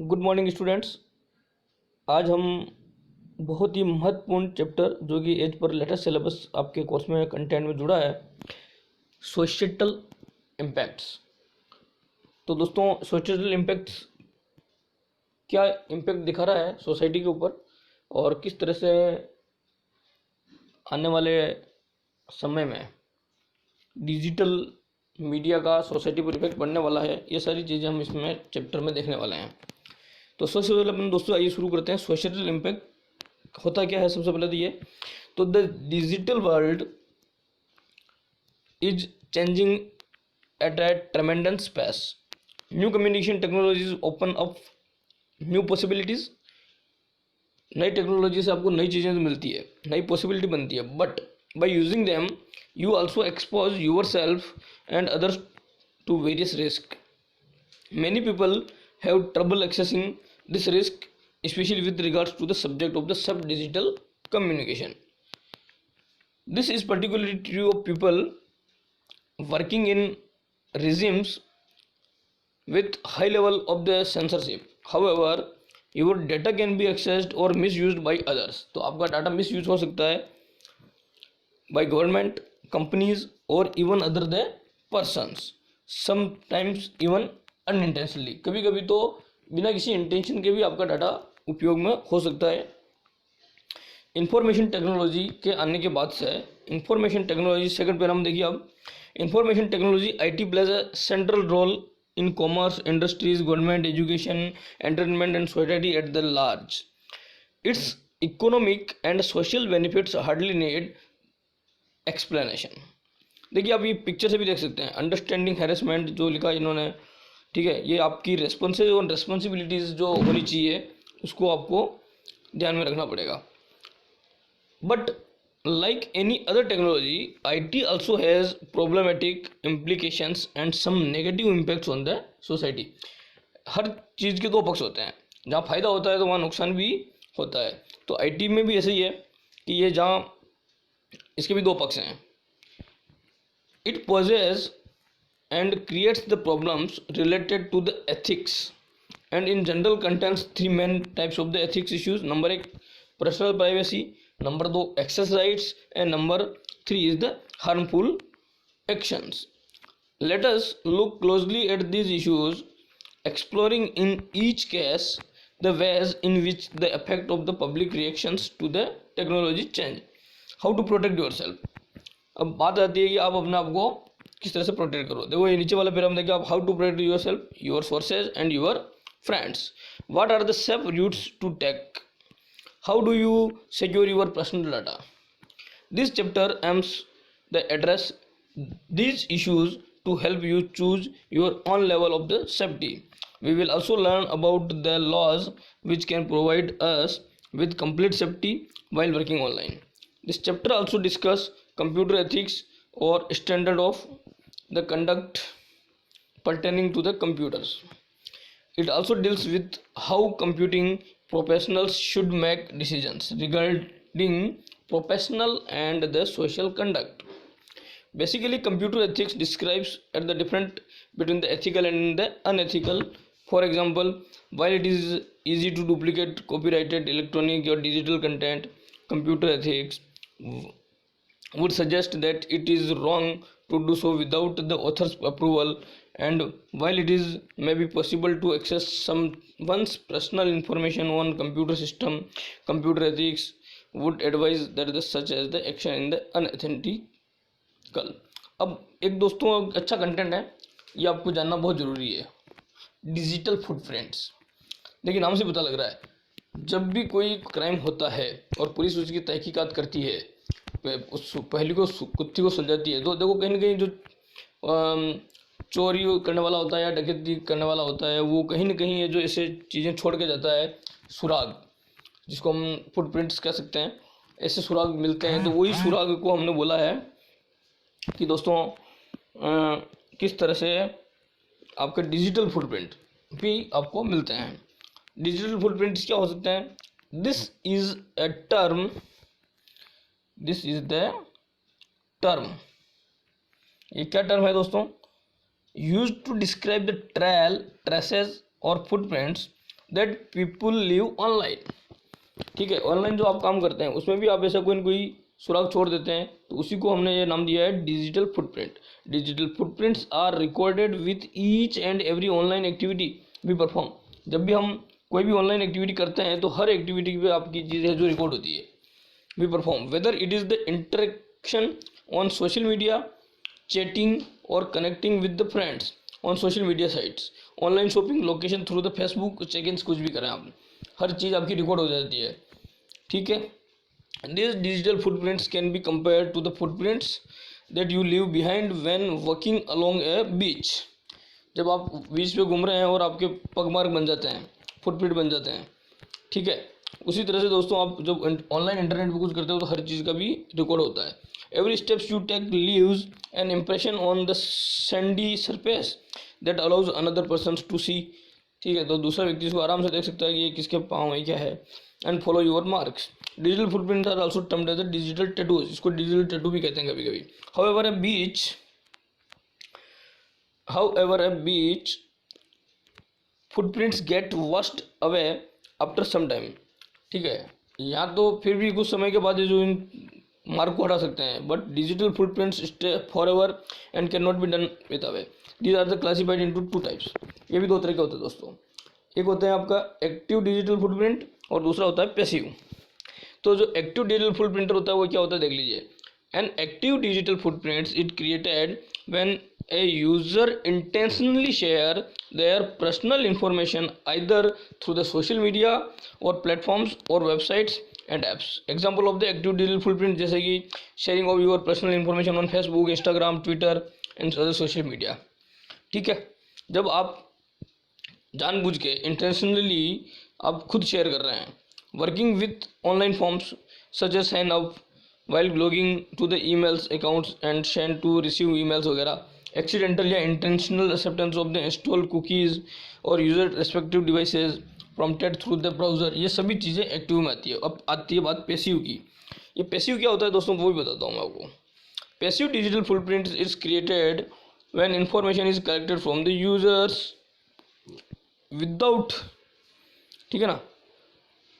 Good morning students. आज हम बहुत ही महत्वपूर्ण चैप्टर जो कि एज पर लेटेस्ट सिलेबस आपके कोर्स में कंटेंट में जुड़ा है, सोशल इम्पैक्ट्स। तो दोस्तों, सोशल इम्पैक्ट्स क्या इम्पैक्ट दिखा रहा है सोसाइटी के ऊपर और किस तरह से आने वाले समय में डिजिटल मीडिया का सोसाइटी पर इफेक्ट पड़ने वाला है, ये सारी चीज़ें हम इसमें चैप्टर में देखने वाले हैं। तो सबसे पहले अपन दोस्तों आइए शुरू करते हैं। सोशल इम्पैक्ट होता क्या है सबसे पहले तो ये, तो the digital world is changing at a tremendous pace. New communication technologies open up new possibilities. नई टेक्नोलॉजी से आपको नई चीज़ें तो मिलती है, नई पॉसिबिलिटी बनती है, but by using them you also expose yourself and others to various risk. Many people have trouble accessing this risk, especially with regards to the subject of the sub-digital communication. This is particularly true of people working in regimes with high level of the censorship. However, your data can be accessed or misused by others. तो आपका data misuse हो सकता है by government, companies or even other the persons. Sometimes even unintentionally, कभी कभी तो बिना किसी इंटेंशन के भी आपका डाटा उपयोग में हो सकता है। इंफॉर्मेशन टेक्नोलॉजी के आने के बाद से इंफॉर्मेशन टेक्नोलॉजी सेकंड पे हम देखिए। अब information technology IT plays a central role in commerce, industries, government, education, entertainment and society at the large. Its economic and social benefits hardly need explanation. देखिए, आप ये पिक्चर से भी देख सकते हैं। अंडरस्टैंडिंग हैरेसमेंट जो लिखा इन्होंने, ठीक है, ये आपकी रेस्पॉन्सेज और रेस्पॉन्सिबिलिटीज़ जो होनी चाहिए उसको आपको ध्यान में रखना पड़ेगा। But like any other technology, IT also has problematic implications and some negative impacts on the society. हर चीज़ के दो पक्ष होते हैं, जहाँ फ़ायदा होता है तो वहाँ नुकसान भी होता है। तो आईटी में भी ऐसे ही है कि ये जहाँ इसके भी दो पक्ष हैं। It poses and creates the problems related to the ethics and in general contains three main types of the ethics issues. Number 1 personal privacy, number 2 access rights, and number 3 is the harmful actions. Let us look closely at these issues, exploring in each case the ways in which the effect of the public reactions to the technology change. How to protect yourself. अब बात आती है कि आप अपने आप को किस तरह से प्रोटेक्ट करो। देखो, ये नीचे वाला फिर हम देखिए, आप how to protect yourself, your sources and your friends. What are the safe routes to take, how do you secure your personal data. This chapter aims the address these issues to help you choose your own level of the safety. We will also learn about the laws which can provide us with complete safety while working online. This chapter also discuss computer ethics or standard of the conduct pertaining to the computers. It also deals with how computing professionals should make decisions regarding professional and the social conduct. Basically, computer ethics describes at the difference between the ethical and the unethical. For example, while it is easy to duplicate copyrighted electronic or digital content, computer ethics would suggest that it is wrong to do so without the author's approval. And while it is maybe possible to access someone's personal information on computer system, computer ethics would advise that the such as the action in the unethical. अब एक दोस्तों अच्छा content है, ये आपको जानना बहुत ज़रूरी है। Digital footprints. देखिए, नाम से पता लग रहा है, जब भी कोई क्राइम होता है और पुलिस उसकी तहकीकात करती है, उस पहली को कुत्ती को सुलझाती है, तो देखो कहीं ना कहीं जो चोरी करने वाला होता है या डकैती करने वाला होता है, वो कहीं ना कहीं ये जो ऐसे चीज़ें छोड़ के जाता है, सुराग जिसको हम फुटप्रिंट्स कह सकते हैं, ऐसे सुराग मिलते हैं। तो वही सुराग को हमने बोला है कि दोस्तों किस तरह से आपके डिजिटल फुटप्रिंट भी आपको मिलते हैं। डिजिटल फुटप्रिंट्स क्या हो सकते हैं? दिस इज द टर्म, ये क्या टर्म है दोस्तों? Used to describe the trail, traces और footprints that people leave online. ठीक है, ऑनलाइन जो आप काम करते हैं उसमें भी आप ऐसा कोई न कोई सुराग छोड़ देते हैं, तो उसी को हमने ये नाम दिया है digital footprint. Digital footprints are recorded with each and every online activity we perform. जब भी हम कोई भी ऑनलाइन एक्टिविटी करते हैं तो हर एक्टिविटी पे आपकी चीज़ें जो रिकॉर्ड होती है we perform, whether it is the interaction on social media, chatting और connecting with the friends on social media sites, online shopping, location through the Facebook check in, कुछ भी करें आप, हर चीज़ आपकी रिकॉर्ड हो जाती है। ठीक है, these digital footprints can be compared to the footprints that you leave behind when walking along a beach। जब आप बीच पे घूम रहे हैं और आपके पगमार्क बन जाते हैं, फुटप्रिंट बन जाते हैं। ठीक है, उसी तरह से दोस्तों आप जब ऑनलाइन इंटरनेट पे कुछ करते हो तो हर चीज़ का भी रिकॉर्ड होता है। Every steps you take leaves an impression on the sandy surface that allows another person to see. ठीक है, तो दूसरा व्यक्ति इसको आराम से देख सकता है कि ये किसके पाँव है, क्या है, and follow your marks. Digital footprint are also termed as digital tattoos, इसको डिजिटल टैटू भी कहते हैं कभी कभी। However a beach footprints get washed away after some time. ठीक है, या तो फिर भी कुछ समय के बाद ये जो इन मार्क को हटा सकते हैं, but digital footprints stay forever and cannot be done with away. These are the classified into two types. ये भी दो तरह के होते हैं दोस्तों, एक होता है आपका एक्टिव डिजिटल फुटप्रिंट और दूसरा होता है पैसिव। तो जो एक्टिव डिजिटल फुटप्रिंटर होता है वो क्या होता है देख लीजिए। An active digital footprints it created when a user intentionally share their personal information either through the social media और प्लेटफॉर्म्स और websites and apps. Example of the active digital footprint जैसे कि sharing of your personal information on Facebook, Instagram, Twitter and other social media. ठीक है, जब आप जानबूझ के इंटेंशनली आप खुद शेयर कर रहे हैं, working with online forms such as sign up while logging to the emails accounts and send to receive emails वगैरह, एक्सीडेंटल या intentional acceptance of the install cookies और user respective devices prompted through the browser, ये सभी चीज़ें active में आती है। अब आती है बात पैसिव की। ये पैसिव क्या होता है दोस्तों, वो भी बताता हूँ मैं आपको। Passive digital footprint is created when information is collected from the users without, ठीक है ना,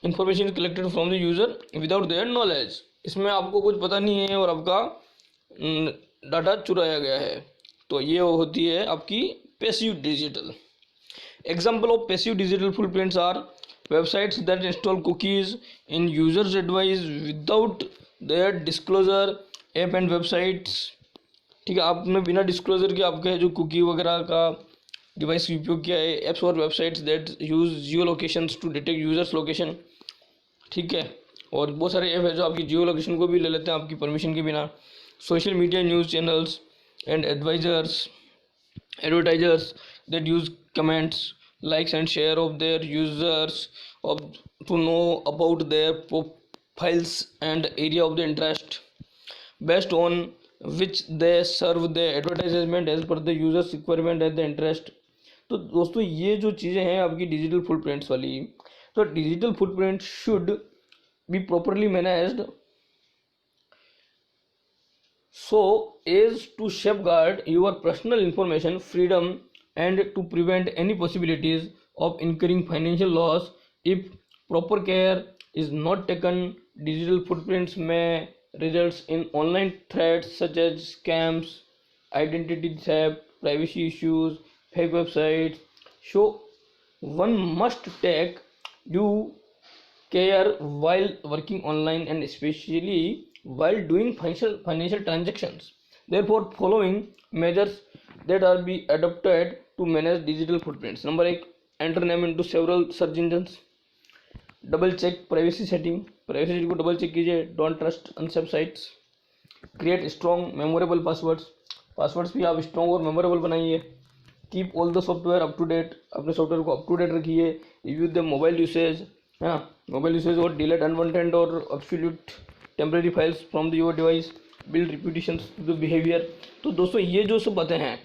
information is collected from the user without their knowledge. इसमें आपको कुछ पता नहीं है और आपका डाटा चुराया गया है, तो ये होती है आपकी passive digital. Example of passive digital footprints are websites that install cookies in users advice without their disclosure, app and websites. ठीक है, आपने बिना डिस्क्लोजर के आपके जो कुकी वगैरह का डिवाइस उपयोग किया है। एप्स और websites that use geo locations to detect users location. ठीक है, और बहुत सारे ऐप है जो आपकी जियो लोकेशन को भी ले लेते हैं आपकी परमिशन के बिना। Social media news channels and advertisers that use comments, likes and share of their users of to know about their profiles and area of the interest based on which they serve the advertisement as per the users requirement and the interest। तो दोस्तों ये जो चीज़ें हैं आपकी digital footprints वाली, तो digital footprint should be properly managed so as to safeguard your personal information freedom and to prevent any possibilities of incurring financial loss if proper care is not taken। Digital footprints may result in online threats such as scams, identity theft, privacy issues, fake websites, so one must take due care while working online and especially while doing financial transactions। Therefore following measures that are be adopted to manage digital footprints। Number 1, enter name into several search engines, double check privacy setting, privacy को double check कीजिए, don't trust unsafe sites, create strong memorable passwords, passwords भी आप strong और memorable बनाइए, keep all the software up to date, अपने software को up to date रखिए, review the mobile usage, है ना, मोबाइल यूसेज और डिलीट अनवांटेड और absolute temporary files from the your device, build repetition the behaviour. तो दोस्तों ये जो सब बातें हैं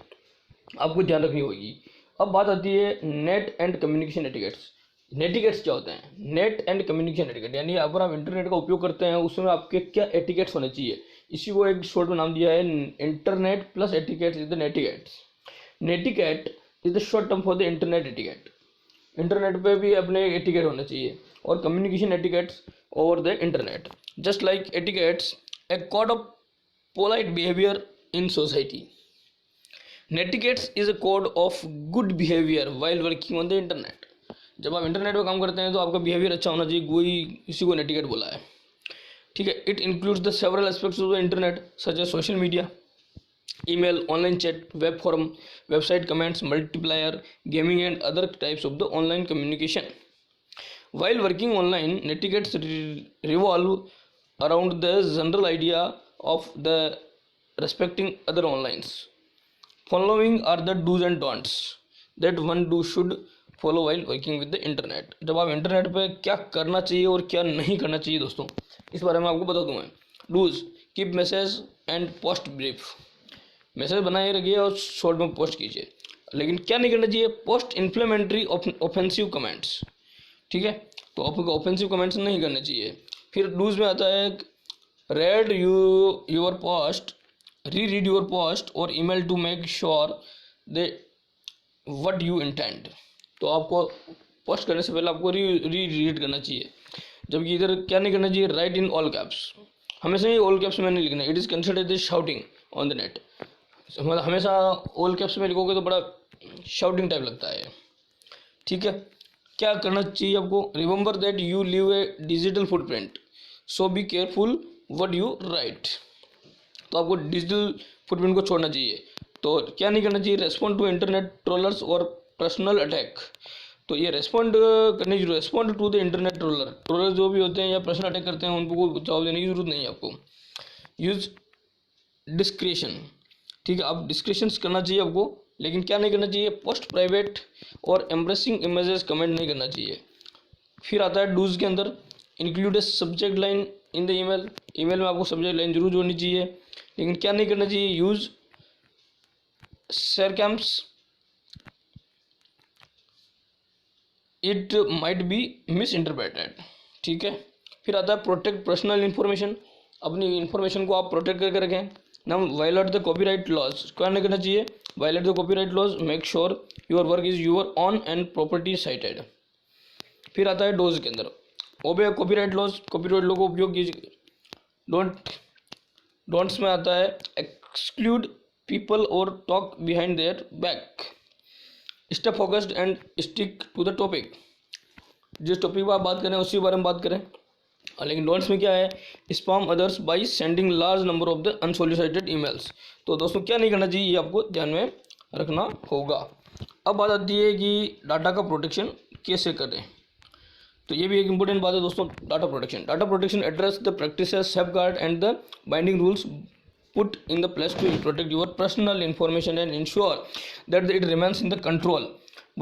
आपको ध्यान रखनी होगी। अब बात आती है नेट एंड कम्युनिकेशन एटिकेट्स। नेटिकेट्स क्या होते हैं? नेट एंड कम्युनिकेशन एटिकेट, यानी अगर आप इंटरनेट का उपयोग करते हैं उसमें आपके क्या एटिकेट्स होने चाहिए, इसी को एक शॉर्ट में नाम दिया है internet plus etiquettes is the netiquettes. Netiquette is the short term for the internet etiquette. Internet पे भी अपने एटिकेट होना चाहिए, और communication etiquettes over the internet just like etiquettes a code of polite behaviour in society. Netiquettes is a code of good behaviour while working on the internet. जब आप internet पे काम करते हैं तो आपका बिहेवियर अच्छा होना चाहिए, कोई इसी को नेटिकेट बोला है, ठीक है। It includes the several aspects of the internet such as social media, email, online chat, web forum, website comments, multiplier, gaming and other types of the online communication. While working online, netiquettes revolve around the general idea of the respecting other onlines. Following are the do's and don'ts that one do should follow while working with the internet. जब आप internet पे क्या करना चाहिए और क्या नहीं करना चाहिए दोस्तों, इस बारे में आपको बता दूँ मैं। Dos: keep message and post brief, message बनाए रखिए और शॉर्ट में पोस्ट कीजिए। लेकिन क्या नहीं करना चाहिए? पोस्ट इन्फ्लेमेंट्री ऑफेंसिव कमेंट्स, ठीक है, तो आपको ऑफेंसिव कमेंट्स नहीं करने चाहिए। फिर डूज में आता है read your post, read your post और email to make sure they what you intend. तो आपको पोस्ट करने से पहले आपको रीड करना चाहिए। जबकि इधर क्या नहीं करना चाहिए? राइट इन ऑल कैप्स, हमेशा ही ऑल कैप्स में नहीं लिखना। It is considered as shouting on the net, मतलब हमेशा ऑल कैप्स में लिखोगे तो बड़ा शाउटिंग टाइप लगता है, ठीक है। क्या करना चाहिए आपको? Remember that you leave A digital footprint, so be careful what you right. तो आपको डिजिटल फुटप्रिंट को छोड़ना चाहिए। तो क्या नहीं करना चाहिए? रेस्पॉन्ड टू इंटरनेट ट्रोलर्स और पर्सनल अटैक। तो ये रेस्पॉन्ड करने की जरूरत, respond to the internet troller जो भी होते हैं या पर्सनल अटैक करते हैं उनको जवाब देने की जरूरत नहीं है आपको। यूज डिस्क्रिशन, ठीक है, आप डिस्क्रिप्शंस करना चाहिए आपको, लेकिन क्या नहीं करना चाहिए? पोस्ट प्राइवेट और एम्ब्रेसिंग इमेजेस कमेंट नहीं करना चाहिए। फिर आता है डूज के अंदर, include a subject line in the email, email में आपको सब्जेक्ट लाइन जरूर जोड़नी चाहिए। लेकिन क्या नहीं करना चाहिए? Use sarcasm, it might be misinterpreted, ठीक है। फिर आता है प्रोटेक्ट पर्सनल इन्फॉर्मेशन, अपनी इन्फॉर्मेशन को आप प्रोटेक्ट करके रखें। Now violate the copyright laws, क्या नहीं करना चाहिए? Violate the copyright laws, make sure your work is your own and properly cited. फिर आता है डोज के अंदर, ओबे कॉपीराइट लॉज, कॉपीराइट लॉ को उपयोग कीजिए। डोंट्स में आता है एक्सक्लूड पीपल और talk behind their back, stay focused and stick to the topic, जिस टॉपिक पर आप बात करें उसी बारे में बात करें। लेकिन डोंट्स में क्या है? Spam others by sending large number of the unsolicited emails. तो दोस्तों क्या नहीं करना चाहिए, ये आपको ध्यान में रखना होगा। अब बात आती है कि डाटा का प्रोटेक्शन कैसे करें, तो ये भी एक इंपॉर्टेंट बात है दोस्तों। Data protection address the practices, safeguard and the binding rules put in the place to protect your personal information and ensure that it remains in the control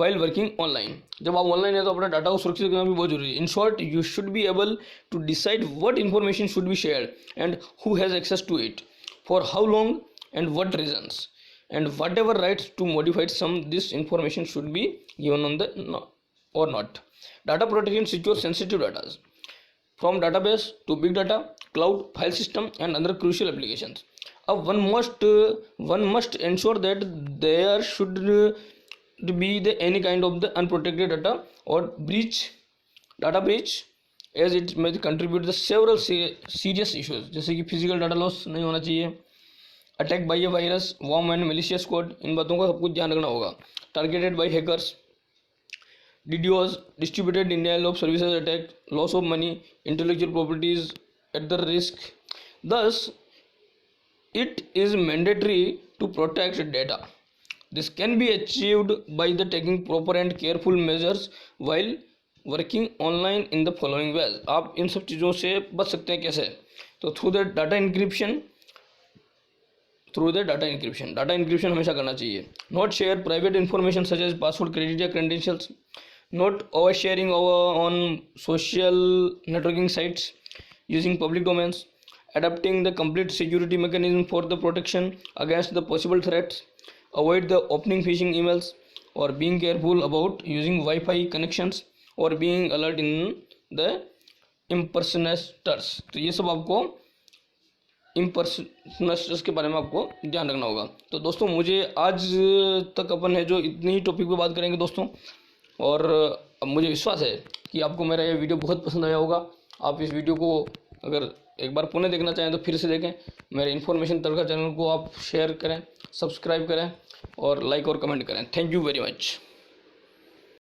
while working online। जब आप online है तो अपने data को सुरक्षित करना भी बहुत जरूरी है। In short, you should be able to decide what information should be shared and who has access to it, for how long and what reasons, and whatever rights to modify some this information should be given on the or not। Data protection secures sensitive data from database to big data, cloud, file system and other crucial applications। अब one must ensure that there should be any kind of the unprotected data or data breach as it may contribute the several serious issues, जैसे कि physical data loss नहीं होना चाहिए, attack by a virus, worm and malicious code, इन बातों का सब कुछ ध्यान रखना होगा। Targeted by hackers, DDoS, distributed denial of services attack, loss of money, intellectual properties at the risk। Thus, it is mandatory to protect data। This can be achieved by the taking proper and careful measures while working online in the following ways। आप इन सब चीज़ों से बच सकते हैं कैसे? तो through the data encryption, data encryption हमेशा करना चाहिए। Not share private information such as password, credit या credentials. Not over sharing on social networking sites using public domains. Adapting the complete security mechanism for the protection against the possible threats, avoid the opening phishing emails, or being careful about using Wi-Fi connections, or being alert in the impersonators। तो ये सब आपको impersonators के बारे में आपको ध्यान रखना होगा। तो दोस्तों मुझे आज तक अपन है जो इतनी ही टॉपिक पे बात करेंगे दोस्तों। और मुझे विश्वास है कि आपको मेरा ये वीडियो बहुत पसंद आया होगा। आप इस वीडियो को अगर एक बार पुनः देखना चाहें तो फिर से देखें। मेरे इन्फॉर्मेशन तड़का चैनल को आप शेयर करें, सब्सक्राइब करें और लाइक और कमेंट करें। Thank you very much.